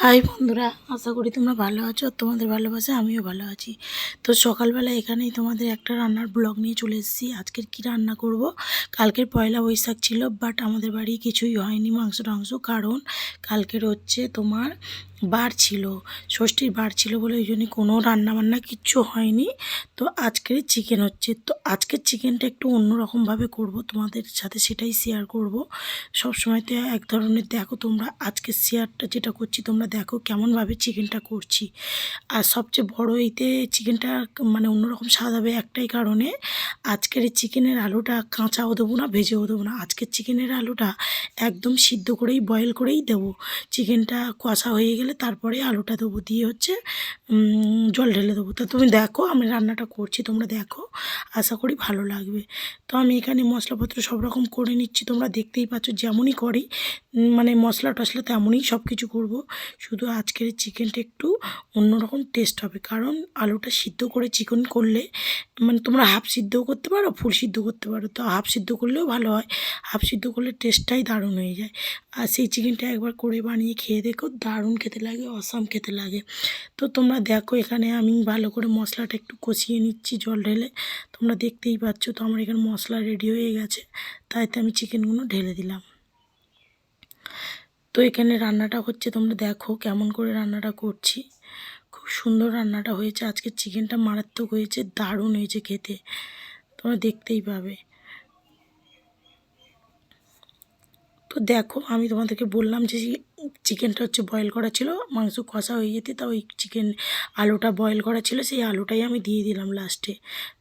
High বন্ধুরা, আশা করি তোমরা ভালো আছো। তোমাদের ভালোবাসা আমিও ভালো আছি। তো সকালবেলা এখানেই তোমাদের একটা রান্নার ব্লগ নিয়ে চলে এসেছি। আজকের কি রান্না করব, কালকের পয়লা বৈশাখ ছিল, বাট আমাদের বাড়ি কিছুই হয়নি মাংস টাংস, কারণ কালকের হচ্ছে তোমার বার ছিল, ষষ্ঠীর বার ছিল বলে ওই জন্য কোনো রান্নাবান্না কিচ্ছু হয়নি। তো আজকের চিকেন হচ্ছে, তো আজকের চিকেনটা একটু অন্যরকমভাবে করব, তোমাদের সাথে সেটাই শেয়ার করব। সবসময় তো এক ধরনের দেখো তোমরা, আজকে শেয়ারটা যেটা করছি তোমরা দেখো কেমনভাবে চিকেনটা করছি। আর সবচেয়ে বড় এইতে চিকেনটা মানে অন্যরকম স্বাদ হবে একটাই কারণে, আজকের এই চিকেনের আলুটা কাঁচাও দেবো না, ভেজেও দেবো না। আজকের চিকেনের আলুটা একদম সিদ্ধ করেই বয়েল করেই দেবো। চিকেনটা কষা হয়ে গেলে তারপরে আলুটা দেবো, দিয়ে হচ্ছে জল ঢেলে দেবো। তো তুমি দেখো আমি রান্নাটা করছি, তোমরা দেখো, আশা করি ভালো লাগবে। তো আমি এখানে মশলাপত্র সব রকম করে নিচ্ছি, তোমরা দেখতেই পাচ্ছ যেমনই করি, মানে মশলা টশলা তেমনই সব কিছু করব। শুধু আজকের চিকেনটা একটু অন্যরকম টেস্ট হবে, কারণ আলুটা সিদ্ধ করে চিকেন করলে, মানে তোমরা হাফ সিদ্ধও করতে পারো, ফুল সিদ্ধ করতে পারো, তো হাফ সিদ্ধ করলেও ভালো হয়। হাফ সিদ্ধ করলে টেস্টটাই দারুণ হয়ে যায়। আর সেই চিকেনটা একবার করে বানিয়ে খেয়ে দেখো, দারুণ খেতে লাগে, অসাম খেতে লাগে। তো তোমরা দেখো এখানে আমি ভালো করে মশলাটা একটু কষিয়ে নিচ্ছি জল ঢেলে, তোমরা দেখতেই পাচ্ছ। তো আমার এখানে মশলা রেডি হয়ে গেছে, তাইতে আমি চিকেনগুলো ঢেলে দিলাম। তো এখানে রান্নাটা হচ্ছে, তোমরা দেখো কেমন করে রান্নাটা করছি। খুব সুন্দর রান্নাটা হয়েছে, আজকের চিকেনটা মারাত্মক হয়েছে, দারুণ হয়েছে খেতে, তোমরা দেখতেই পাবে। তো দেখো আমি তোমাদেরকে বললাম যে চিকেনটা হচ্ছে বয়েল করা ছিল, মাংস কষা হয়ে যেতে তা ওই চিকেন আলুটা বয়েল করা ছিল, সেই আলুটাই আমি দিয়ে দিলাম লাস্টে।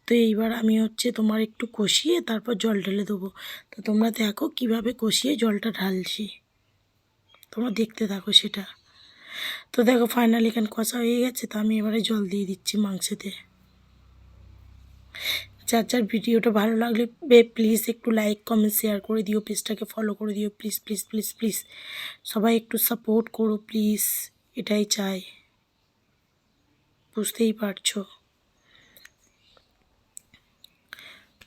তো এইবার আমি হচ্ছে তোমার একটু কষিয়ে তারপর জল ঢেলে দেবো। তো তোমরা দেখো কিভাবে কষিয়ে জলটা ঢালছি, তোমরা দেখতে থাকো সেটা। তো দেখো ফাইনালি এখানে কষা হয়ে গেছে, তো আমি এবারে জল দিয়ে দিচ্ছি মাংসতে। যার যার ভিডিওটা ভালো লাগলে প্লিজ একটু লাইক কমেন্ট শেয়ার করে দিও, পেজটাকে ফলো করে দিও, প্লিজ প্লিজ প্লিজ প্লিজ। সবাই একটু সাপোর্ট করো প্লিজ, এটাই চাই, বুঝতেই পারছো।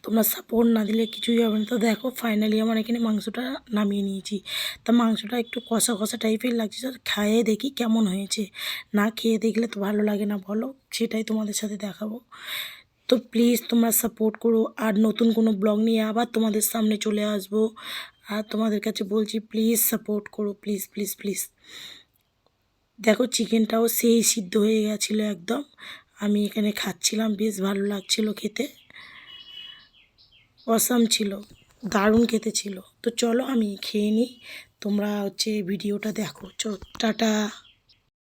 তোমরা সাপোর্ট না দিলে কিছুই হবে না। তো দেখো ফাইনালি আমার এখানে মাংসটা নামিয়ে নিয়েছি। তা মাংসটা একটু কষা কষা টাইপের লাগছে, খেয়ে দেখি কেমন হয়েছে। না খেয়ে দেখলে তো ভালো লাগে না বলো, সেটাই তোমাদের সাথে দেখাবো। তো প্লিজ তোমরা সাপোর্ট করো, আর নতুন কোনো ব্লগ নিয়ে আবার তোমাদের সামনে চলে আসবো। আর তোমাদের কাছে বলছি প্লিজ সাপোর্ট করো, প্লিজ প্লিজ প্লিজ। দেখো চিকেনটাও সেই সিদ্ধ হয়ে গেছিলো একদম, আমি এখানে খাচ্ছিলাম, বেশ ভালো লাগছিলো খেতে, অসাম ছিল, দারুণ খেতে ছিল। তো চলো আমি খেয়ে নিই, তোমরা হচ্ছে ভিডিওটা দেখো। টাটা।